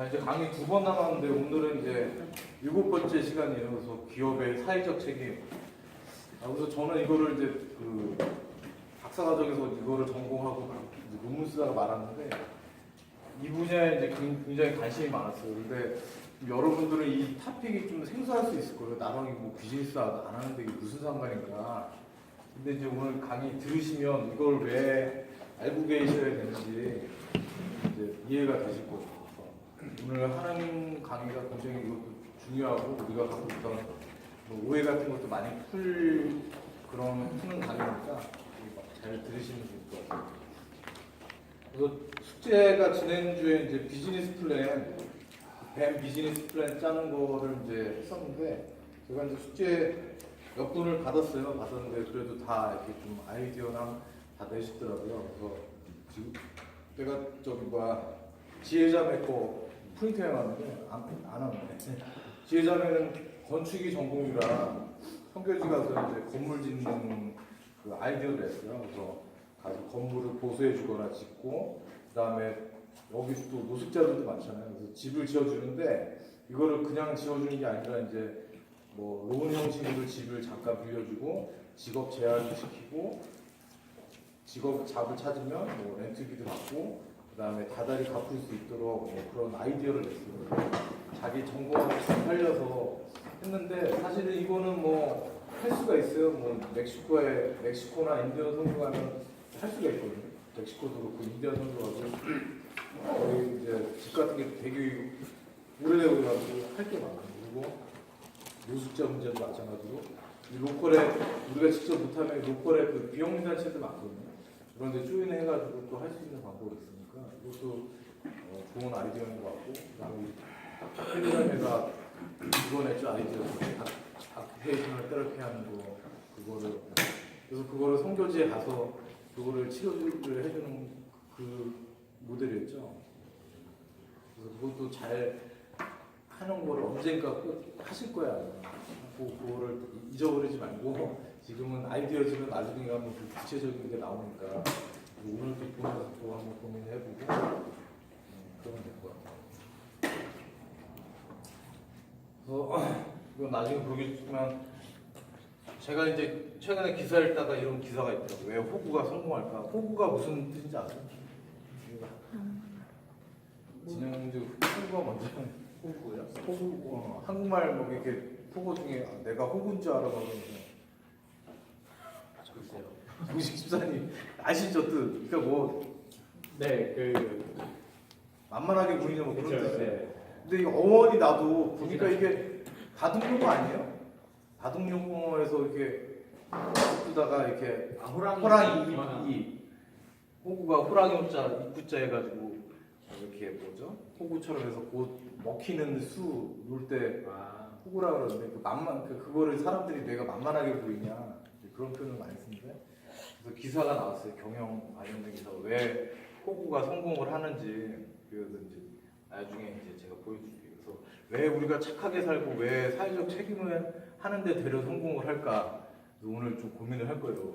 이제 강의 2번 남았는데 오늘은 이제 7번째 시간이에요. 그래서 기업의 사회적 책임. 그래서 저는 이거를 이제 그 박사과정에서 이거를 전공하고 이제 논문 쓰다가 말았는데 이 분야에 이제 굉장히 관심이 많았어요. 근데 여러분들은 이 토픽이 좀 생소할 수 있을 거예요. 나랑 뭐 비즈니스 안 하는데 이게 무슨 상관인가. 근데 이제 오늘 강의 들으시면 이걸 왜 알고 계셔야 되는지 이제 이해가 되실 거예요. 오늘 하는 강의가 굉장히 이것도 중요하고 우리가 갖고 있던 뭐 오해 같은 것도 많이 푸는 강의니까 잘 들으시면 좋을 것 같아요. 그래서 숙제가 지난주에 이제 비즈니스 플랜, 뱀 비즈니스 플랜 짜는 거를 이제 했었는데 제가 이제 숙제 몇 분을 받았는데 그래도 다 이렇게 좀 아이디어랑 다 내시더라고요. 그래서 지금 내가 지혜자매 거 프린트 해놨는데 안 왔네. 지혜자매는 건축이 전공이라 성교지 가서 이제 건물 짓는 그 아이디어를 냈어요. 그래서 가서 건물을 보수해주거나 짓고 그다음에 여기서 또 노숙자들도 많잖아요. 그래서 집을 지어주는데 이거를 그냥 지어주는 게 아니라 이제 뭐 로운 형식으로 집을 잠깐 빌려주고 직업 제한을 시키고 직업 잡을 찾으면 뭐 렌트비도 받고 그다음에 다달이 갚을 수 있도록 뭐 그런 아이디어를 냈어요. 자기 전공을 잘 살려서 했는데 사실은 이거는 뭐 할 수가 있어요. 뭐 멕시코나 인디언 선수 가면 할 수가 있거든요. 멕시코도 그렇고 인디언 선수 가고 거기 이제 집 같은 게 되게 오래되고 가지고 할 게 많아요. 그리고 노숙자 문제도 마찬가지로 이 로컬에 우리가 직접 못하면 로컬에 그 비영리 단체들 많거든요. 그런데 조인해가지고 또 할 수 있는 방법이 있으니까 이것도 좋은 아이디어인 것 같고 그다음에 팬이라면가 이번에 좀 아이디어 아크테이션을 때렇게 하는 거 그거를 성교지에 가서 그거를 치료를 해주는 그 모델이었죠. 그래서 그것도 잘 하는 거를 언젠가 꼭 하실 거야. 그거를 잊어버리지 말고 지금은 아이디어지만 나중에 가면 그 구체적인 게 나오니까 오늘 또 보면서 또 한번 고민해보고 그러면 될 것 같아요. 그래서 이건 나중에 모르겠지만 제가 이제 최근에 기사 읽다가 이런 기사가 있더라고요. 왜 호구가 성공할까? 호구가 무슨 뜻인지 아세요? 진영도 호구가 먼저 호구야? 호구 한국말 뭐 이렇게 호구 중에 내가 호구인 줄 알아가지고 글쎄요. 정식 집사님 아시죠 뜻? 그러니까 뭐 네, 그 만만하게 보이는 뭐 그런 그쵸, 뜻이에요. 네. 근데 이거 어원이 나도 보니까 이게 다둥용어 아니에요? 다둥용어에서 이렇게 쓰다가 이렇게 호랑이 호구가 호랑이 호자 입구자 해가지고 이렇게 뭐죠? 호구처럼 해서 곧 먹히는 수 놀 때 호구라 그러는데 그거를 사람들이 내가 만만하게 보이냐 그런 표현을 많이 쓰는데 그래서 기사가 나왔어요. 경영 관련된 기사 왜 호구가 성공을 하는지 그래서 이제 나중에 이제 제가 보여줄게요. 그래서 왜 우리가 착하게 살고 왜 사회적 책임을 하는데 되려 성공을 할까 오늘 좀 고민을 할 거예요.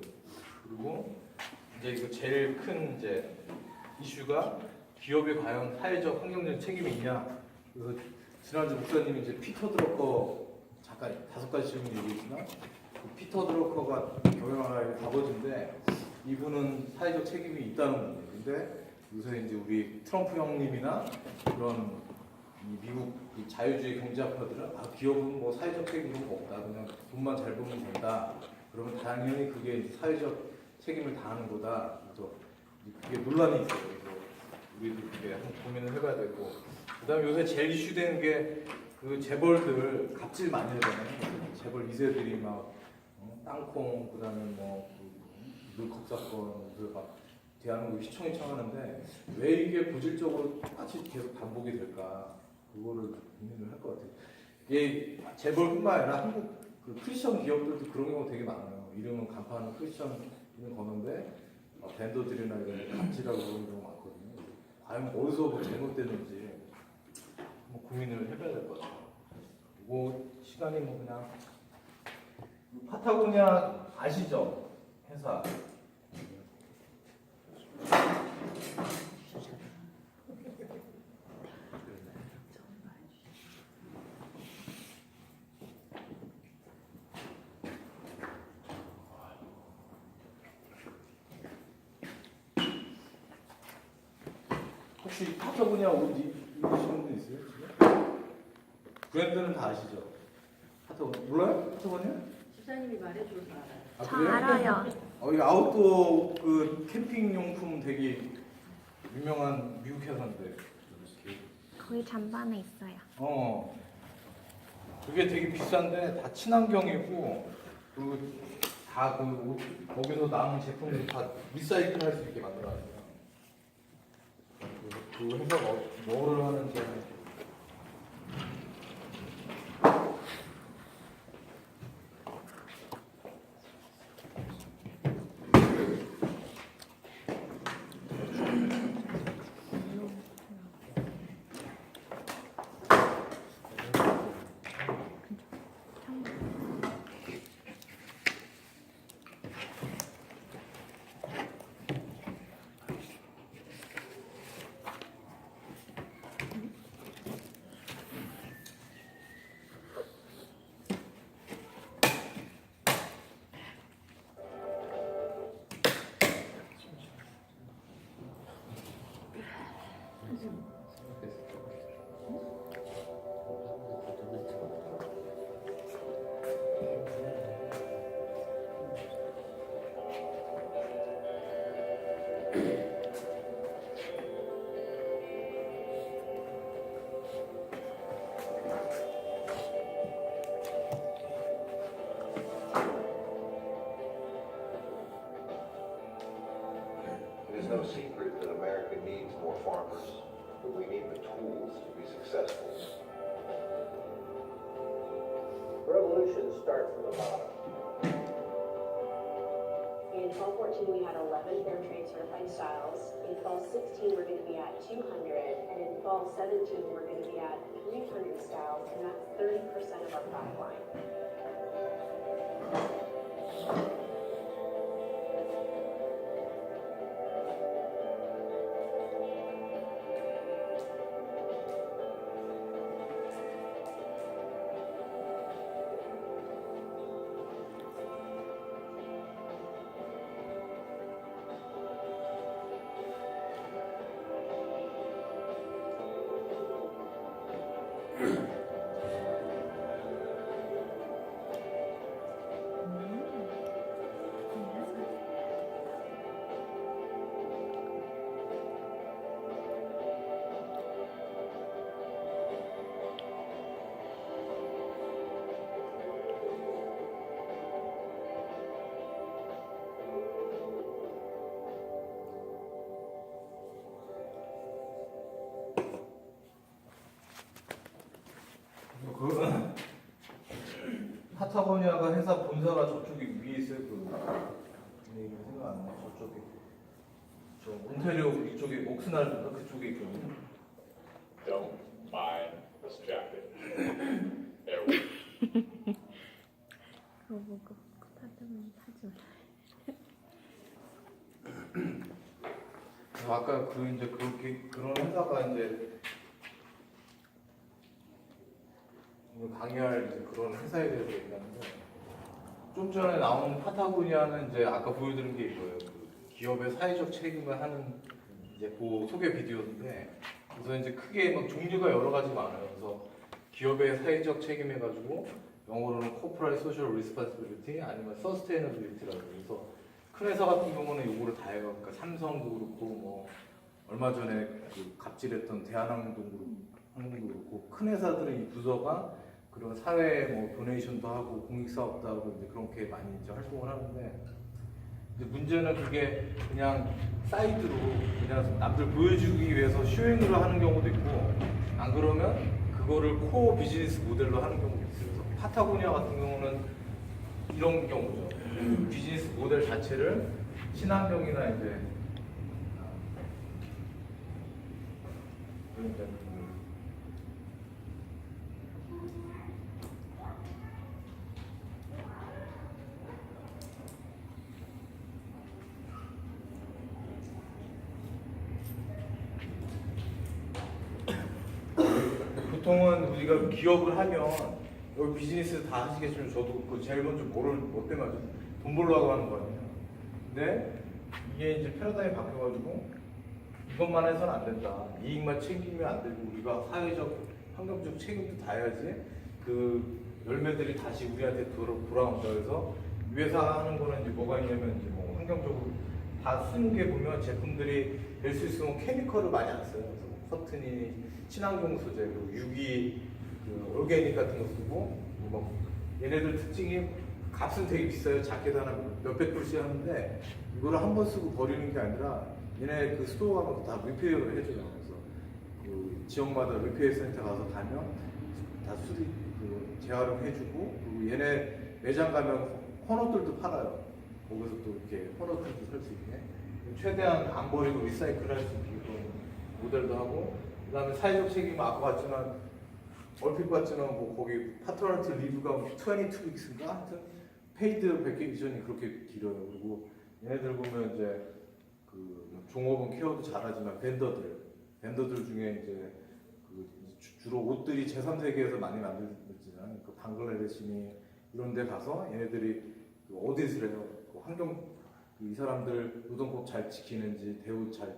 그리고 이제 이거 제일 큰 이제 이슈가 기업에 과연 사회적 환경적 책임이 있냐. 그래서 지난주 목사님이 이제 피터 드러커 잠깐 5가지 질문 얘기했지만 그 피터 드러커가 경영하는 아버지인데 이분은 사회적 책임이 있다는 거예요. 근데 요새 이제 우리 트럼프 형님이나 그런 이 미국 이 자유주의 경제학파들은 기업은 뭐 사회적 책임이 없다. 그냥 돈만 잘 벌면 된다. 그러면 당연히 그게 이제 사회적 책임을 다하는 거다. 그래서 그게 논란이 있어요. 그래서 우리도 그게 한번 고민을 해봐야 되고. 그다음에 요새 제일 이슈되는 게 그 재벌들 갑질 많이 하잖아요. 재벌 2세들이 막 땅콩 그다음에 그 물컵 사건 막 대한민국 휘청휘청하는데 왜 이게 고질적으로 똑같이 계속 반복이 될까? 그거를 고민을 할 것 같아요. 이게 재벌뿐만 아니라 한국 그 크리스천 기업들도 그런 경우가 되게 많아요. 이름은 간판은 크리스천 이름 거는데 밴더들이나 이런 데 갑질하고 그런 경우가 많거든요. 과연 어디서 뭐 잘못됐는지 한번 고민을 해봐야 될 것 같아요. 그리고 시간이 뭐 그냥 파타고니아 아시죠? 회사. 혹시 파타고니아 옷 입으시는 분 있어요? 지금? 브랜드는 다 아시죠? 파타고니아 몰라요? 파타고니아? 집사님이 말해줘서 알아요. 아, 저 그래요? 알아요. 이거 아웃도어 그 캠핑 용품 되게 유명한 미국 회사인데. 거의 잔반에 있어요. 그게 되게 비싼데 다 친환경이고 그리고 다 거기서 남은 제품들 다 리사이클 할 수 있게 만들어놨어요. 그 회사가 뭐를 하는지 It is no secret that America needs more farmers, but we need the tools to be successful. Revolutions start from the bottom. In fall 14, we had 11 fair trade certified styles. In fall 16, we're going to be at 200, and in fall 17, we're going to be at 300 styles, and that's 30% of our product line. 그 파타고니아가 회사 본사가 저쪽에 위에 있어요. 이름이 생각 안 나. 저쪽에 저 온타리오 이쪽에 옥스날드인가 그쪽에 있거든요. Don't buy this jacket. There we 그거 보고 파타고니아 사지 마. 아까 이제 그런 회사가 이제 오늘 강의할 이제 그런 회사에 대해서 얘기하는데 좀 전에 나온 파타고니아는 이제 아까 보여드린 게 이거예요. 기업의 사회적 책임을 하는 이제 그 소개 비디오인데 그래서 이제 크게 막 종류가 여러 가지 많아요. 그래서 기업의 사회적 책임 해가지고 영어로는 Corporate Social Responsibility 아니면 Sustainability라고 그래서 큰 회사 같은 경우는 요거를 다 해요. 그러니까 삼성도 그렇고 뭐 얼마 전에 그 갑질했던 대한항공도 그렇고 큰 회사들은 이 부서가 그런 사회 뭐 도네이션도 하고 공익사업도 하고 이제 그렇게 많이 이제 활동을 하는데 이제 문제는 그게 그냥 사이드로 그냥 남들 보여주기 위해서 쇼잉으로 하는 경우도 있고 안 그러면 그거를 코어 비즈니스 모델로 하는 경우도 있어요. 그래서 파타고니아 같은 경우는 이런 경우죠. 비즈니스 모델 자체를 친환경이나 이제 그러니까 보통은 우리가 기업을 하면 여기 비즈니스 다 하시겠지만 저도 그 제일 먼저 뭐 때문에 하죠? 돈 벌려고 하는 거 아니에요. 근데 이게 이제 패러다임이 바뀌어가지고 이것만 해서는 안 된다. 이익만 챙기면 안 되고 우리가 사회적, 환경적 책임도 다해야지 그 열매들이 다시 우리한테 돌아온다. 그래서 이 회사가 하는 거는 이제 뭐가 있냐면 이제 뭐 환경적으로 다 쓰는 게 보면 제품들이 될 수 있으면 케미컬을 많이 안 써요. 그래서 커튼이 친환경 소재, 그리고 유기 그 올게닉 같은 거 쓰고 뭐 얘네들 특징이 값은 되게 비싸요. 자켓 하나 몇백 불씩 하는데 이거를 한 번 쓰고 버리는 게 아니라 얘네 그 스토어 가면 다 리페어를 해줘요. 그래서 그 지역마다 리페어 센터 가서 가면 다 수리 그 재활용해주고 그리고 얘네 매장 가면 헌옷들도 팔아요. 거기서 또 이렇게 헌옷들도 살 수 있게 최대한 안 버리고 리사이클할 수 있게 그런 모델도 하고 그다음에 사회적 책임은 아까 봤지만 얼핏 봤지만 뭐 거기 파트너런트 리뷰가 22weeks인가 하여튼 페이드 베케이션이 그렇게 길어요. 그리고 얘네들 보면 이제 그 종업은 케어도 잘하지만 벤더들 중에 이제 그 주로 옷들이 제3세계에서 많이 만들어지잖아요. 그 방글라데시니 이런 데 가서 얘네들이 그 오디트를 해요. 그 환경 이 사람들 노동법 잘 지키는지 대우 잘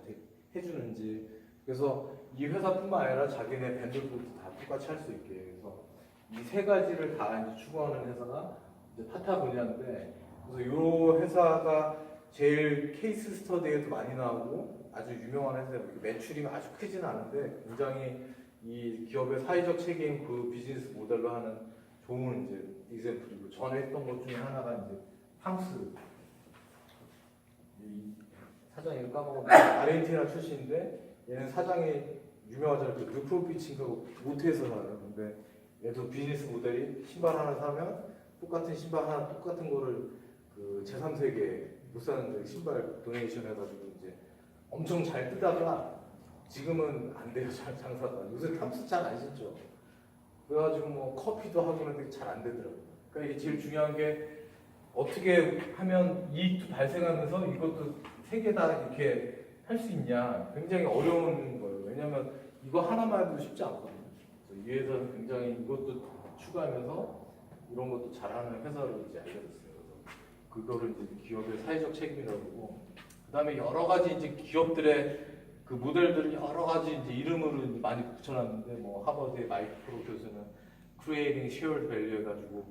해주는지 그래서 이 회사뿐만 아니라 자기네 벤더들도 다 똑같이 할 수 있게 그래서 이 세 가지를 다 이제 추구하는 회사가 이제 파타고니아인데 그래서 이 회사가 제일 케이스 스터디에도 많이 나오고 아주 유명한 회사예요. 매출이 아주 크지는 않은데 굉장히 이 기업의 사회적 책임 그 비즈니스 모델로 하는 좋은 이제 이샘플이고 전에 했던 것 중에 하나가 이제 팡스 이 사장 이름 까먹었는데 아르헨티나 출신인데 얘는 사장이 유명하잖아요. 그 뉴프로비치인가 모태에서 살아요. 근데 얘도 비즈니스 모델이 신발 하나 사면 똑같은 신발 하나 똑같은 거를 그 제3세계 못 사는데 신발 도네이션 해가지고 이제 엄청 잘 뜨다가 지금은 안 돼요. 장사가 요새 탐스 잘 안 신죠. 그래가지고 뭐 커피도 하고 그러는데 잘 안 되더라고요. 그러니까 이게 제일 중요한 게 어떻게 하면 이익도 발생하면서 이것도 세 개 다 이렇게 할 수 있냐 굉장히 어려운 거예요. 왜냐면 이거 하나만 해도 쉽지 않거든요. 그래서 이 회사는 굉장히 이것도 추가하면서 이런 것도 잘하는 회사로 이제 알려졌어요. 그래서 그거를 이제 기업의 사회적 책임이라고 보고 그다음에 여러 가지 이제 기업들의 그 모델들을 여러 가지 이제 이름으로 이제 많이 붙여놨는데 뭐 하버드의 마이크 프로 교수는 Creating Shared Value 해가지고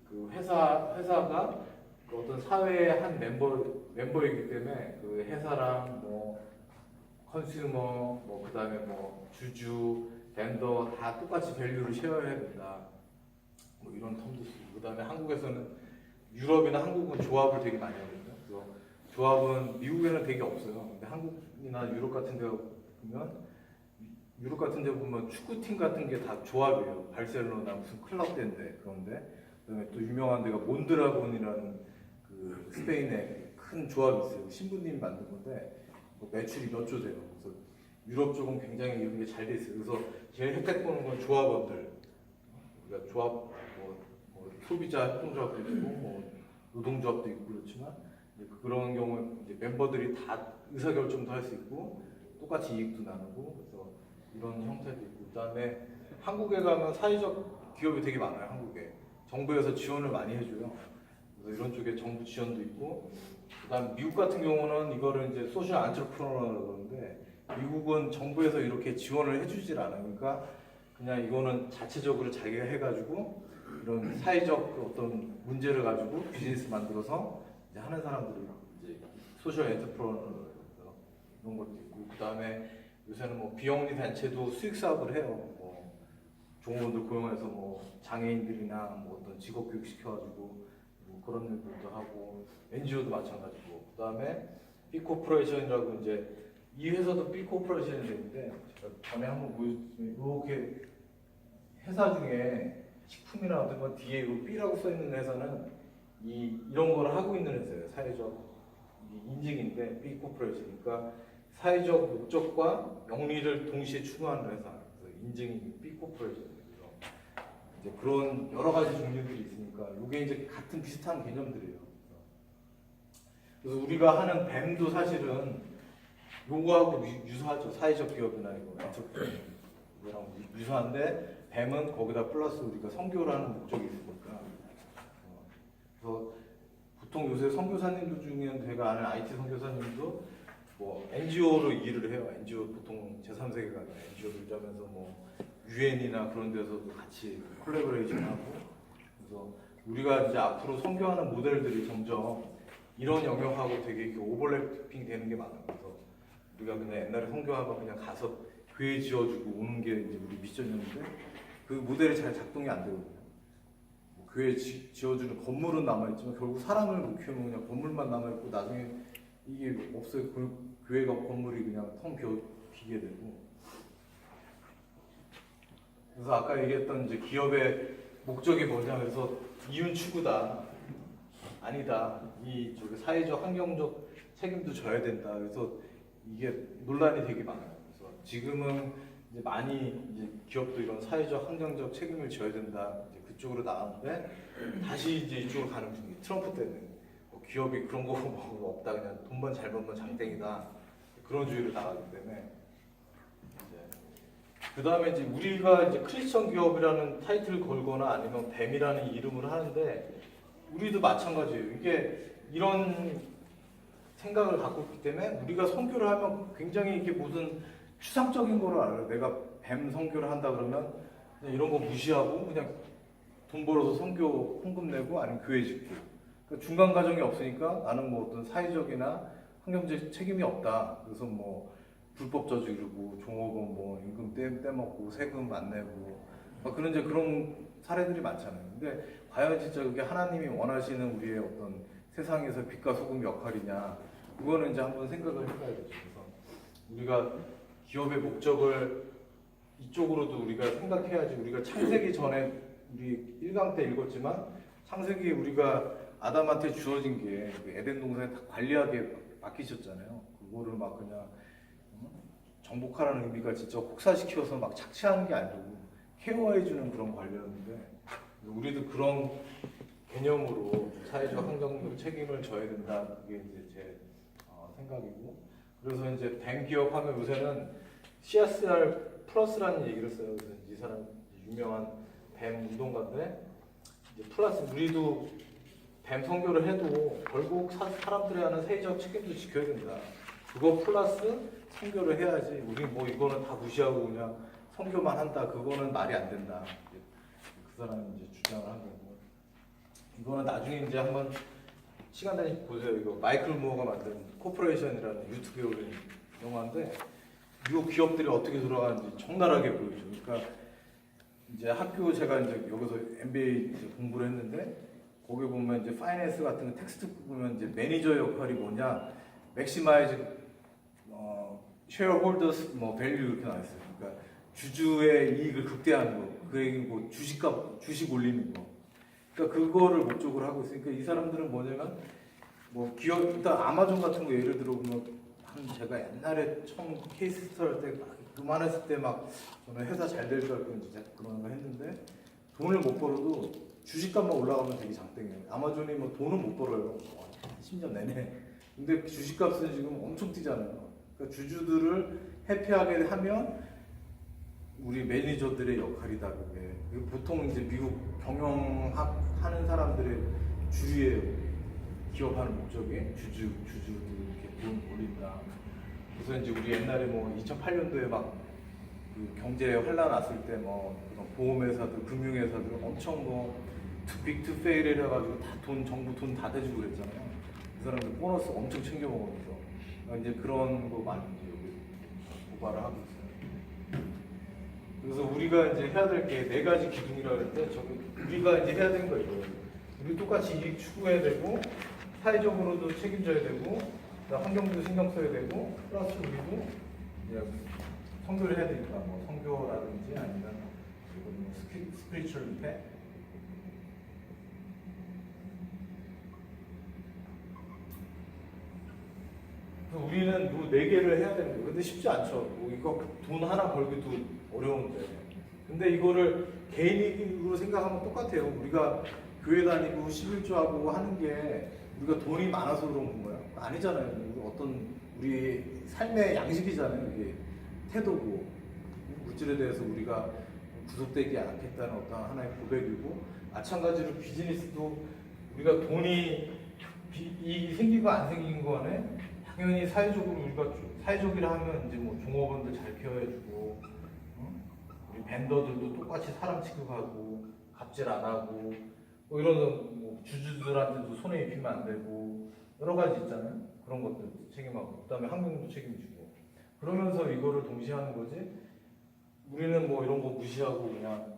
그 회사가 그 어떤 사회의 한 멤버이기 때문에 그 회사랑 뭐 컨슈머 뭐 그다음에 뭐 주주 벤더 다 똑같이 밸류를 쉐어해야 된다. 뭐 이런 텀도 쓰고 그다음에 한국에서는 유럽이나 한국은 조합을 되게 많이 하거든요. 그래서 조합은 미국에는 되게 없어요. 근데 한국이나 유럽 같은 데 보면 축구팀 같은 게 다 조합이에요. 바르셀로나 무슨 클럽대인데 그런데 그다음에 또 유명한 데가 몬드라곤이라는 그 스페인의 큰 조합이 있어요. 신부님이 만든 건데 뭐 매출이 몇 조 돼요. 그래서 유럽 쪽은 굉장히 이런 게 잘 돼 있어요. 그래서 제일 혜택 보는 건 조합원들. 그러니까 조합 뭐 소비자 협동조합도 있고 뭐 노동조합도 있고 그렇지만 그런 경우에 이제 멤버들이 다 의사결정도 할 수 있고 똑같이 이익도 나누고 그래서 이런 형태도 있고 그다음에 한국에 가면 사회적 기업이 되게 많아요. 한국에 정부에서 지원을 많이 해줘요. 그래서 이런 쪽에 정부 지원도 있고 그다음 미국 같은 경우는 이거를 이제 소셜 안트레프너라고 그러는데 미국은 정부에서 이렇게 지원을 해주질 않아요. 그러니까 그냥 이거는 자체적으로 자기가 해가지고 이런 사회적 어떤 문제를 가지고 비즈니스 만들어서 이제 하는 사람들이 이제 소셜 엔터프로너 이런 것도 있고 그다음에 요새는 뭐 비영리 단체도 수익 사업을 해요. 뭐 종업원들 고용해서 뭐 장애인들이나 뭐 어떤 직업 교육 시켜가지고 뭐 그런 일들도 하고 NGO도 마찬가지고 그다음에 B 코퍼레이션이라고 이제 이 회사도 B 코퍼레이션이 되는데 제가 전에 한번 보여드렸지만 이렇게 회사 중에 식품이나 어떤 건 뒤에 B라고 써 있는 회사는 이런 거를 하고 있는 회사예요. 사회적 인증인데 B 코퍼레이션 그러니까 사회적 목적과 영리를 동시에 추구하는 회사. 그래서 인증이 B 코퍼레이션이에요. 이제 그런 여러 가지 종류들이 있으니까 이게 이제 같은 비슷한 개념들이에요. 그래서 우리가 하는 뱀도 사실은 요거하고 유사하죠. 사회적 기업이나 이거 이거랑 유사한데 뱀은 거기다 플러스 우리가 선교라는 목적이 있으니까. 그래서 보통 요새 선교사님들 중에는 제가 아는 IT 선교사님도 뭐 NGO로 일을 해요. NGO 보통 제3세계가 NGO를 하면서 뭐 유엔이나 그런 데서도 같이 콜라보레이션하고 그래서 우리가 이제 앞으로 선교하는 모델들이 점점 이런 영역하고 되게 이렇게 오버래핑 되는 게 많아요. 그래서 우리가 그냥 옛날에 선교하면 그냥 가서 교회 지어주고 오는 게 이제 우리 미션이었는데 그 모델이 잘 작동이 안 되거든요. 뭐 교회 지어주는 건물은 남아있지만 결국 사람을 못 키우면 그냥 건물만 남아있고 나중에 이게 없어요. 그 교회가 건물이 그냥 텅 비게 되고. 그래서 아까 얘기했던 이제 기업의 목적이 뭐냐 그래서 이윤 추구다. 아니다. 이 저기 사회적 환경적 책임도 져야 된다. 그래서 이게 논란이 되게 많아요. 그래서 지금은 이제 많이 이제 기업도 이런 사회적 환경적 책임을 져야 된다. 이제 그쪽으로 나가는데 다시 이제 이쪽으로 가는 중이 트럼프 때는 뭐 기업이 그런 거 뭐 없다. 그냥 돈만 잘 벌면 장땡이다. 그런 주의로 나가기 때문에 그 다음에 이제 우리가 이제 크리스천 기업이라는 타이틀을 걸거나 아니면 뱀이라는 이름을 하는데 우리도 마찬가지예요. 이게 이런 생각을 갖고 있기 때문에 우리가 선교를 하면 굉장히 이게 무슨 추상적인 거를 알아요. 내가 뱀 선교를 한다 그러면 그냥 이런 거 무시하고 그냥 돈 벌어서 선교 헌금 내고 아니면 교회 짓고 그러니까 중간 과정이 없으니까 나는 뭐 어떤 사회적이나 환경적 책임이 없다. 그래서 뭐 불법 저지르고 종업원 뭐 임금 떼먹고 세금 안 내고 막 그런 이제 그런 사례들이 많잖아요. 근데 과연 진짜 그게 하나님이 원하시는 우리의 어떤 세상에서 빛과 소금 역할이냐 그거는 이제 한번 생각을 해봐야 되죠. 그래서 우리가 기업의 목적을 이쪽으로도 우리가 생각해야지. 우리가 창세기 전에 우리 1강 때 읽었지만 창세기에 우리가 아담한테 주어진 게 에덴 동산에 다 관리하게 맡기셨잖아요. 그거를 막 그냥 정복하라는 의미가 진짜 혹사시켜서 막 착취하는 게 아니고 케어해주는 그런 관리였는데 우리도 그런 개념으로 사회적 환경적 책임을 져야 된다. 그게 이제 제 생각이고 그래서 이제 뱀 기업 하면 요새는 CSR 플러스라는 얘기를 써요. 그래서 이 사람 유명한 뱀 운동가인데 이제 플러스 우리도 뱀 선교를 해도 결국 사람들이 하는 사회적 책임도 지켜야 된다. 그거 플러스 선교를 해야지. 우리 뭐 이거는 다 무시하고 그냥 선교만 한다. 그거는 말이 안 된다. 그 사람이 이제 주장을 한 거고. 이거는 나중에 이제 한번 시간 되시면 보세요. 이거 마이클 무어가 만든 코퍼레이션이라는 유튜브에 올린 영화인데 미국 기업들이 어떻게 돌아가는지 적나라하게 보여줘. 그러니까 이제 학교 제가 이제 여기서 MBA 이제 공부를 했는데 거기 보면 이제 파이낸스 같은 거 텍스트 보면 이제 매니저 역할이 뭐냐, 맥시마이즈 쉐어홀더스 뭐 밸류 이렇게 나와 있어요. 그러니까 주주의 이익을 극대화하는 거, 그 얘기 뭐 주식 올리는 거. 그러니까 그거를 목적으로 하고 있으니까 이 사람들은 뭐냐면 뭐 기업 일단 아마존 같은 거 예를 들어 보면 한 제가 옛날에 처음 케이스 스타트 할 때 그만했을 때 막 저는 회사 잘 될 줄 알고 이제 그런 거 했는데 돈을 못 벌어도 주식값만 올라가면 되게 장땡이에요. 아마존이 뭐 돈을 못 벌어요. 10년 내내. 근데 주식값은 지금 엄청 뛰잖아요. 그러니까 주주들을 해피하게 하면 우리 매니저들의 역할이다. 그게 보통 이제 미국 경영하는 사람들의 주류예요. 기업하는 목적이 주주들 이렇게 돈 올린다. 그래서 이제 우리 옛날에 뭐 2008년도에 막 그 경제 환란 왔을 때 뭐 보험회사들, 금융회사들 엄청 뭐 투빅 투페일을 해가지고 다 정부 돈 다 대주고 그랬잖아요. 그 사람들 보너스 엄청 챙겨 먹으면서 이제 그런 거 많이 이제 여기 고발을 하고 있어요. 그래서 우리가 이제 해야 될 게 4가지 기둥이라고 했는데 저기 우리가 이제 해야 되는 거 이거예요. 우리 똑같이 이익 추구해야 되고 사회적으로도 책임져야 되고 환경도 신경 써야 되고 플러스 우리도 이제 선교를 해야 되니까 뭐 선교라든지 아니면 그리고 뭐 스피리추얼 임팩 우리는 뭐 4개를 해야 되는 거예요. 근데 쉽지 않죠. 뭐 이거 돈 하나 벌기도 어려운데. 근데 이거를 개인으로 생각하면 똑같아요. 우리가 교회 다니고 11조하고 하는 게 우리가 돈이 많아서 그런 거야. 아니잖아요. 어떤 우리 삶의 양식이잖아요. 이게 태도고 물질에 대해서 우리가 구속되지 않겠다는 어떤 하나의 고백이고 마찬가지로 비즈니스도 우리가 돈이 이익이 생기고 안 생긴 거는 당연히 사회적으로 우리가 사회적이라 하면 이제 뭐 종업원들 잘 케어해주고, 우리 벤더들도 똑같이 사람 취급하고 갑질 안 하고 뭐 이런 뭐 주주들한테도 손해 입히면 안 되고 여러 가지 있잖아요. 그런 것들 책임하고 그다음에 환경도 책임지고 그러면서 이거를 동시에 하는 거지. 우리는 뭐 이런 거 무시하고 그냥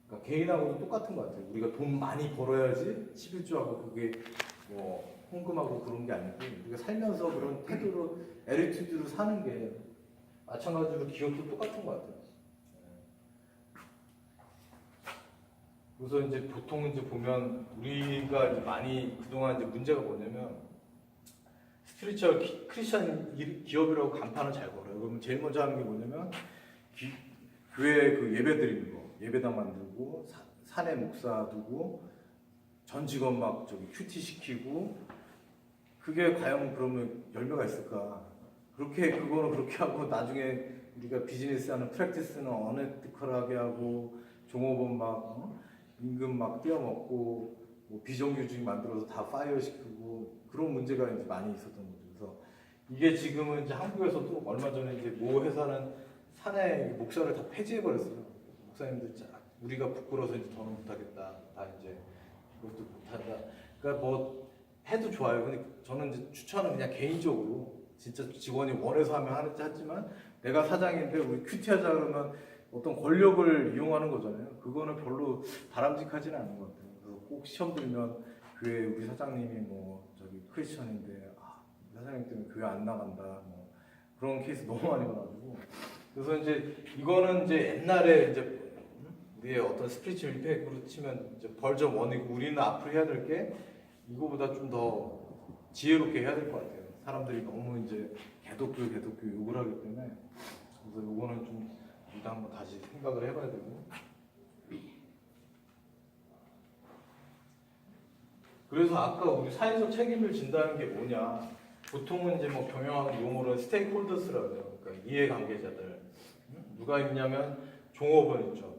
그러니까 개인하고도 똑같은 것 같아요. 우리가 돈 많이 벌어야지 11조하고 그게 뭐 헌금하고 그런 게 아니고 우리가 살면서 그런 태도로 에리튜드로 사는 게 마찬가지로 기업도 똑같은 것 같아요. 그래서 이제 보통 이제 보면 우리가 이제 많이 그동안 이제 문제가 뭐냐면 스피리추얼 크리스천 기업이라고 간판을 잘 걸어요. 그러면 제일 먼저 하는 게 뭐냐면 교회 그 예배 드리는 거, 예배당 만들고 사내 목사 두고 전 직원 막 저기 큐티 시키고 그게 과연 그러면 열매가 있을까? 그거는 그렇게 하고 나중에 우리가 비즈니스하는 프랙티스는 어네티컬하게 하고 종업원 막 임금 막 떼어먹고 뭐 비정규직 만들어서 다 파이어 시키고 그런 문제가 이제 많이 있었던 거죠. 그래서 이게 지금은 이제 한국에서도 얼마 전에 이제 모 회사는 사내 목사를 다 폐지해 버렸어요. 목사님들 우리가 부끄러워서 이제 더는 못하겠다. 다 이제 그것도 못한다. 그러니까 뭐 해도 좋아요. 근데 저는 이제 추천은 그냥 개인적으로 진짜 직원이 원해서 하면 하지만 내가 사장인데 우리 큐티하자 그러면 어떤 권력을 이용하는 거잖아요. 그거는 별로 바람직하지는 않은 것 같아요. 그래서 꼭 시험 들면 교회 우리 사장님이 뭐 저기 크리스천인데 사장님 때문에 교회 안 나간다 뭐 그런 케이스 너무 많이 봐가지고 그래서 이제 이거는 이제 옛날에 이제 우리의 어떤 스피리추얼 임팩트로 치면 이제 벌점 원이고 우리는 앞으로 해야 될 게 이거보다 좀 더 지혜롭게 해야 될 것 같아요. 사람들이 너무 이제 개독교 욕을 하기 때문에 그래서 이거는 좀 일단 한번 다시 생각을 해봐야 되고 그래서 아까 우리 사회적 책임을 진다는 게 뭐냐 보통은 이제 뭐 경영학 용어로 스테이크홀더스라고 해요. 그러니까 이해관계자들 누가 있냐면 종업원 있죠.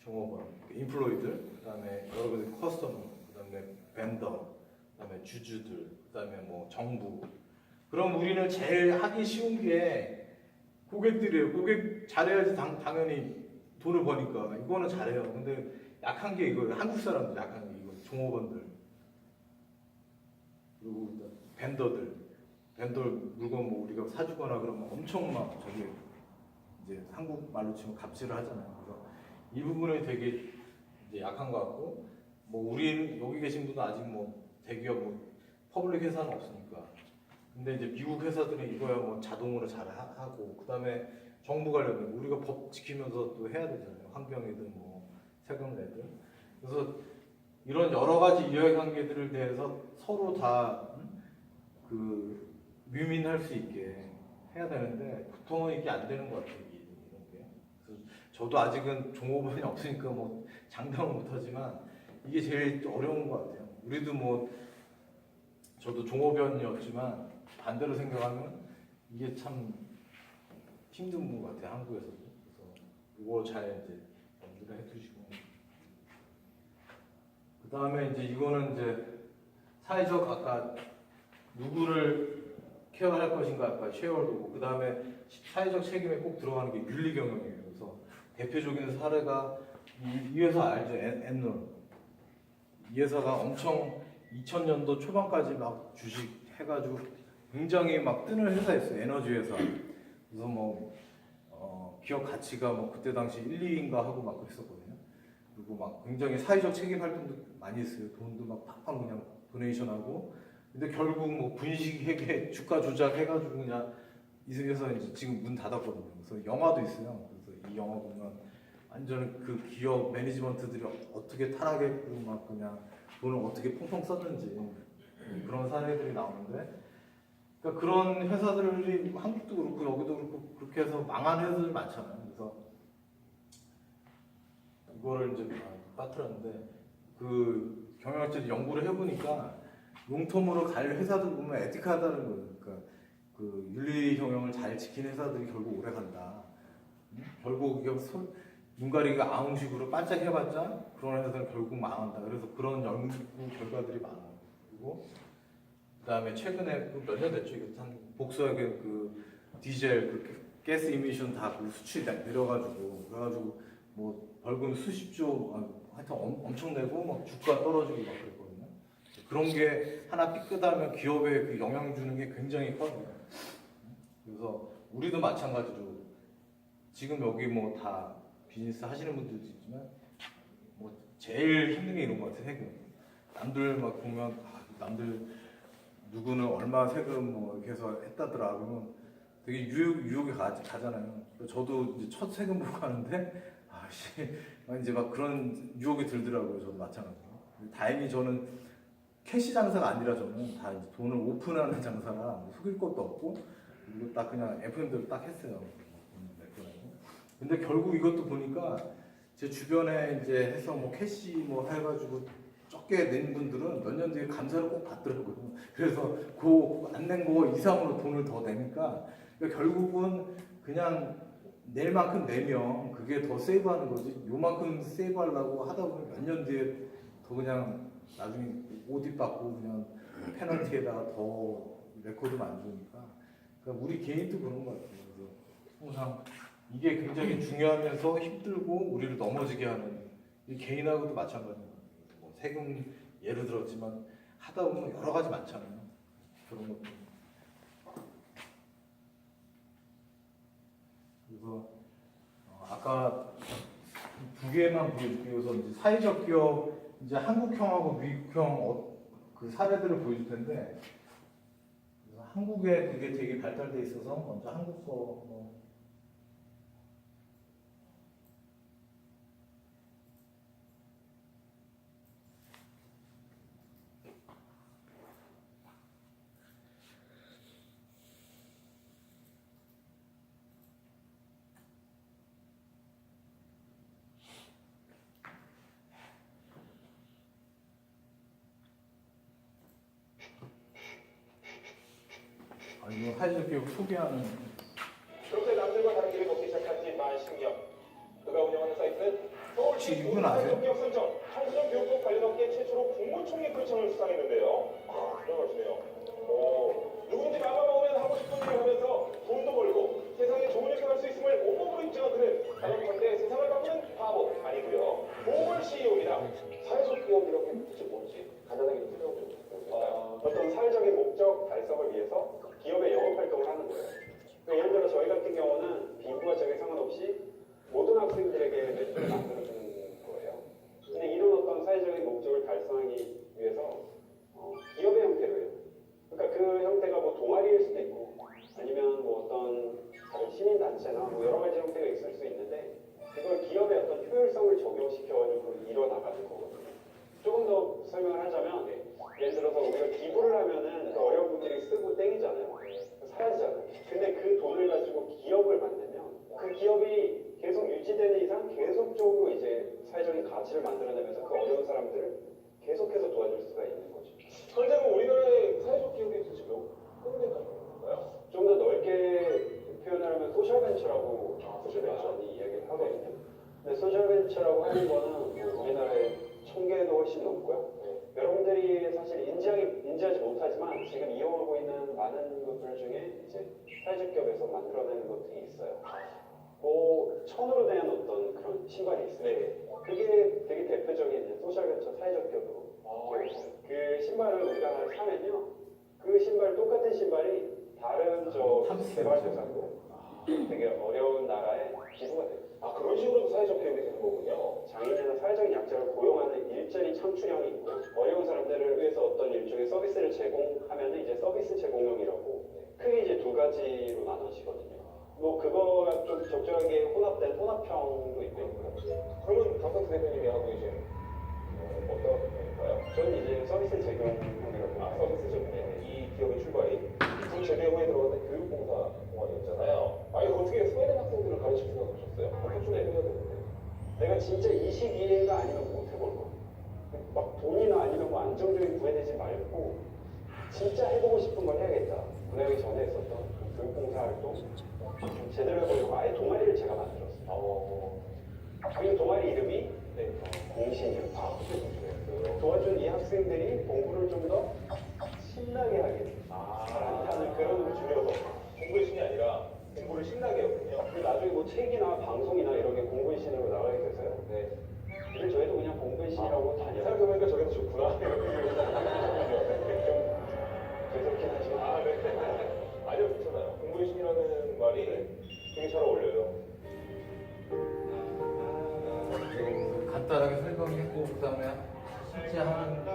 종업원, 인플로이들, 그다음에 여러 가지 커스터머, 그다음에 벤더, 그다음에 주주들, 그다음에 뭐 정부. 그럼 우리는 제일 하기 쉬운 게 고객들이에요. 고객 잘해야지 당연히 돈을 버니까 이거는 잘해요. 근데 약한 게 이거예요. 한국 사람들 약한 게 이거 종업원들 그리고 벤더들 물건 뭐 우리가 사주거나 그러면 엄청 막 저기 이제 한국 말로 치면 갑질을 하잖아요. 그래서 이 부분이 되게 이제 약한 것 같고 뭐 우리 여기 계신 분은 아직 뭐 대기업 뭐 퍼블릭 회사는 없으니까 근데 이제 미국 회사들은 이거야 뭐 자동으로 잘 하고 그다음에 정부 관련 우리가 법 지키면서 또 해야 되잖아요. 환경이든 뭐 세금 내든 그래서 이런 여러 가지 이해관계들에 대해서 서로 다 그 뮤민할 수 있게 해야 되는데 보통은 이게 안 되는 것 같아요. 이런 게. 그래서 저도 아직은 종업원이 없으니까 뭐 장담은 못하지만 이게 제일 어려운 것 같아요. 우리도 뭐 저도 종업원이었지만 반대로 생각하면 이게 참 힘든 것 같아요. 한국에서도. 그래서 이거 잘 이제 염두를 해두시고 그 다음에 이제 이거는 이제 사회적 아까 누구를 케어할 것인가 아까 쉐어홀더고 그 다음에 사회적 책임에 꼭 들어가는 게 윤리 경영이에요. 그래서 대표적인 사례가 이 회사 알죠? 엔놀. 이 회사가 엄청 2000년도 초반까지 막 주식 해가지고 굉장히 막 뜨는 회사였어요. 에너지 회사. 그래서 뭐 기업 가치가 뭐 그때 당시 1, 2인가 하고 막 그랬었거든요. 그리고 막 굉장히 사회적 책임 활동도 많이 했어요. 돈도 막 팍팍 그냥 도네이션하고. 근데 결국 뭐 분식회계 주가 조작해가지고 그냥 이 회사 이제 지금 문 닫았거든요. 그래서 영화도 있어요. 그래서 이 영화 보면 완전 그 기업 매니지먼트들이 어떻게 타락했고 막 그냥 돈을 어떻게 펑펑 썼는지 그런 사례들이 나오는데 그러니까 그런 회사들이 한국도 그렇고 여기도 그렇고 그렇게 해서 망한 회사들이 많잖아요. 그래서 이거를 이제 빠뜨렸는데 그 경영학자들이 연구를 해보니까 롱텀으로 갈 회사들 보면 에티크하다는 거예요. 그러니까 그 윤리 경영을 잘 지킨 회사들이 결국 오래 간다. 결국 이게 눈 가리기가 아웅식으로 반짝해봤자 그런 회사들은 결국 망한다. 그래서 그런 연구 결과들이 많아요. 그리고 그다음에 최근에 몇 년 됐죠? 이거 한 복수하게 그 디젤 그 가스 이미션 다 그 수출이 내려가지고 그래가지고 뭐 벌금 수십조 하여튼 엄청 내고 막 주가 떨어지고 막 그랬거든요. 그런 게 하나 삐끗하면 기업에 그 영향 주는 게 굉장히 커요. 그래서 우리도 마찬가지로 지금 여기 뭐 다 비즈니스 하시는 분들도 있지만 뭐 제일 힘든 게 이런 것 같아요. 세금. 남들 막 보면 남들 누구는 얼마 세금 뭐 이렇게 해서 했다더라 그러면 되게 유혹이 가잖아요. 저도 이제 첫 세금 보고 하는데 이제 막 그런 유혹이 들더라고요. 저도 마찬가지로. 다행히 저는 캐시 장사가 아니라 저는 다 이제 돈을 오픈하는 장사라 뭐 속일 것도 없고 그리고 딱 그냥 FM대로 딱 했어요. 근데 결국 이것도 보니까 제 주변에 이제 해서 뭐 캐시 뭐 해가지고 적게 낸 분들은 몇 년 뒤에 감사를 꼭 받더라고요. 그래서 그 안 낸 거 이상으로 돈을 더 내니까 그러니까 결국은 그냥 낼 만큼 내면 그게 더 세이브하는 거지. 요만큼 세이브하려고 하다 보면 몇 년 뒤에 더 그냥 나중에 오딧 받고 그냥 페널티에다가 더 레코드 만드니까. 그러니까 우리 개인도 그런 것 같아요. 그래서 항상 이게 굉장히 중요하면서 힘들고 우리를 넘어지게 하는 이 개인하고도 마찬가지예요. 뭐 세금 예를 들었지만 하다 보면 여러 가지 많잖아요. 그런 것도. 그래서 아까 두 개만 보여줄게요. 그래서 이제 사회적 기업 이제 한국형하고 미국형 그 사례들을 보여줄 텐데 그래서 한국에 그게 되게 발달돼 있어서 먼저 한국 거 뭐. 이거 사회적 기업 소개하는. 그렇게 남들과 다른 길을 걷기 시작한 지 만 10년. 그가 운영하는 사이트는 서울시 이분 아세요? 기업 선정 청소년 교육과 관련 업계 최초로 국무총리 표창을 수상했는데요. 훌륭하시네요. 누구든지 마음만 먹으면 하고 싶은 일을 하면서 돈도 벌고 세상에 좋은 일도 할 수 있음을 온몸으로 입증한 그는 단언컨대 세상을 바꾸는 바보 아니고요. 보물 CEO입니다. 사회적 기업이라고 도대체 뭔지 간단하게 좀 설명 좀 부탁드립니다. 어떤 사회적인 목적 달성을 위해서 기업의 영업 활동을 하는 거예요. 그러니까 예를 들어 저희 같은 경우는 비부와 적에 상관없이 모든 학생들에게 매출을 만들어주는 거예요. 근데 이런 어떤 사회적인 목적을 달성하기 위해서 기업의 형태로 해요. 그러니까 그 형태가 뭐 동아리일 수도 있고 아니면 뭐 어떤 다른 시민단체나 뭐 여러 가지 형태가 있을 수 있는데 그걸 기업의 어떤 효율성을 적용시켜가지고 이뤄나가는 거거든요. 조금 더 설명을 하자면 예를 들어서 우리가 기부를 하면은 그 어려운 분들이 쓰고 땡이잖아요. 사라지잖아요. 근데 그 돈을 가지고 기업을 만들면 그 기업이 계속 유지되는 이상 계속적으로 이제 사회적인 가치를 만들어내면서 그 어려운 사람들을 계속해서 도와줄 수가 있는 거죠. 현재는 우리나라의 사회적 기업이 도대체 몇 군데인가요? 좀 더 넓게 표현을 하면 소셜벤처라고 많이 이야기를 하거든요. 근데 소셜벤처라고 하는 거는 뭐 우리나라의 1000개도 훨씬 넘고요. 여러분들이 사실 인지하지 못하지만 지금 이용하고 있는 많은 것들 중에 이제 사회적 기업에서 만들어내는 것들이 있어요. 뭐 천으로 된 어떤 그런 신발이 있어요. 그게 되게 대표적인 소셜벤처 사회적 기업으로 그 신발을 우리가 하나 사면요. 그 신발 똑같은 신발이 다른 개발도상국 되게 어려운 나라에 기부가 돼요. 그런 식으로도 사회적 기업이 되는 거군요. 장애인이나 사회적인 약자를 고용하는 일자리 창출형이 있고 어려운 사람들을 위해서 어떤 일종의 서비스를 제공하면 이제 서비스 제공형이라고 크게 이제 두 가지로 나눠지거든요. 뭐 그거가 좀 적절하게 혼합된 혼합형도 있고요. 그러면 강덕수 대표님이 하고 이제 어떤 건가요? 저는 이제 서비스 제공형이라고 서비스 제공. 이 기업의 출발이 그 제대 후에 들어갔던 교육봉사 동아리였잖아요. 아니 어떻게 소외된 학생들을 가르칠 생각 하셨어요? 그렇게 좀 해야 되는데 내가 진짜 이 시기가 아니면 못 해볼 거. 막 돈이나 아니면 뭐 안정적인 구애되지 말고 진짜 해보고 싶은 걸 해야겠다. 군대하기 전에 했었던 그 교육봉사 활동 좀 제대로 해보려고 아예 동아리를 제가 만들었어요. 그 동아리 이름이 공신이었어요. 도와준 이 학생들이 공부를 좀 더 신나게 하게. 하는 그런 줄여서 공부의 신이 아니라 공부를 신나게 하군요. 나중에 뭐 책이나 방송이나 이런 게 공부의 신으로 나가게 돼서요. 네. 근데 저희도 그냥 공부의 신이라고 다녀요. 생각해보니까 저게 더 좋구나. 이런 생각이 좀 되새긴 하시고. 네. 아니요, 괜찮아요. 공부의 신이라는 말이 되게 잘 어울려요. 간단하게 설명했고 그다음에 실제 하는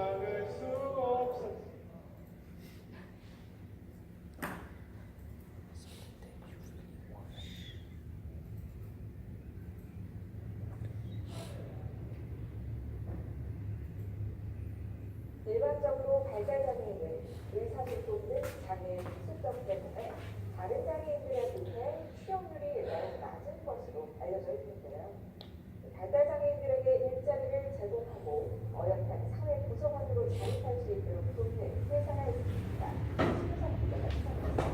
일반적으로 발달장애인은 의사소통 등 장애 수습성 때문에 다른 장애인들에 비해 취업률이 매우 낮은 것으로 알려져 있는데요. 발달장애인들에게 일자리를 제공하고 어엿한 사회 구성원으로 자립할 수 있도록 돕는 회사가 있습니다. 신사기자가 시작합니다.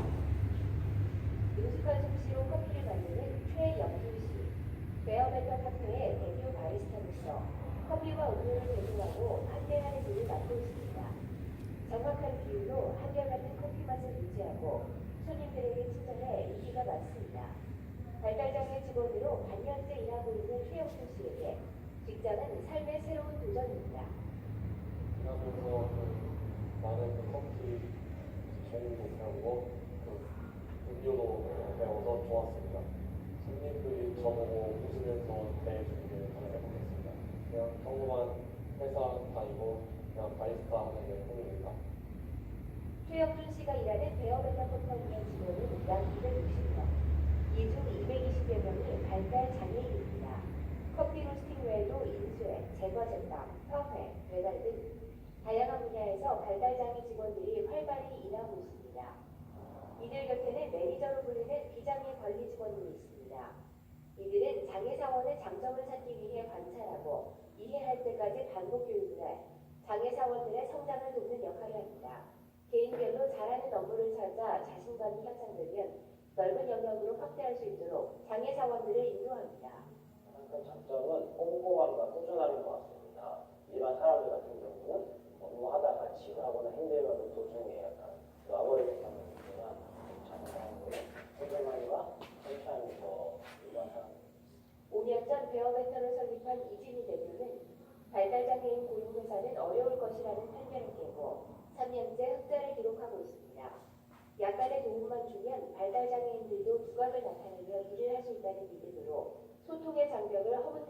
능숙한 솜씨로 커피를 만드는 최영준 씨. 베어베터 카페의 대표 바리스타로서 커피와 음료를 제공하고 판매하는 일을 맡고 있습니다. 정확한 비율로 한결같은 커피 맛을 유지하고 손님들에게 친절해 인기가 많습니다. 발달장애 직원으로 반년째 일하고 있는 최영준 씨에게 직장은 삶의 새로운 도전입니다. 일하면서 많은 커피 종류도 배우고 음료도 배워서 좋았습니다. 손님들이 저보고 웃으면서 대해주기를 한번 해보겠습니다. 그냥 평범한 회사 다니고 그냥 바리스타 하는 게 꿈입니다. 최영준 씨가 일하는 베어베터 컴퍼니의 직원은 약 260명, 이 중 220여 명이 발달 장애인입니다. 커피 로스팅 외에도 인수액, 제과 제빵, 화훼, 배달 등 다양한 분야에서 발달 장애 직원들이 활발히 일하고 있습니다. 이들 곁에는 매니저로 불리는 비장애 관리 직원들이 있습니다. 이들은 장애 사원의 장점을 찾기 위해 관찰하고 이해할 때까지 반복 교육을 해 장애 사원들의 성장을 돕는 역할을 합니다. 개인별로 잘하는 업무를 찾아 자신감이 향상되면 넓은 영역으로 확대할 수 있도록 장애 사원들을 인도합니다. 그 장점은 꼼꼼함과 꾸준함인 것 같습니다. 일반 사람들 같은 경우는 업무하다가 지루하거나 힘들면 도중에 약간 놔버리는 경우가 있지만 장애 사원들은 꾸준함과 성취함이 더 일반 사람들. 5년 전 베어베터를 설립한 이진희 대표는 발달장애인 고용회사는 어려울 것이라는 편견을 깨고 3년째 흑자를 기록하고 있습니다. 약간의 도움만 주면 발달장애인들도 두각을 나타내며 일을 할 수 있다는 믿음으로 소통의 장벽을 허물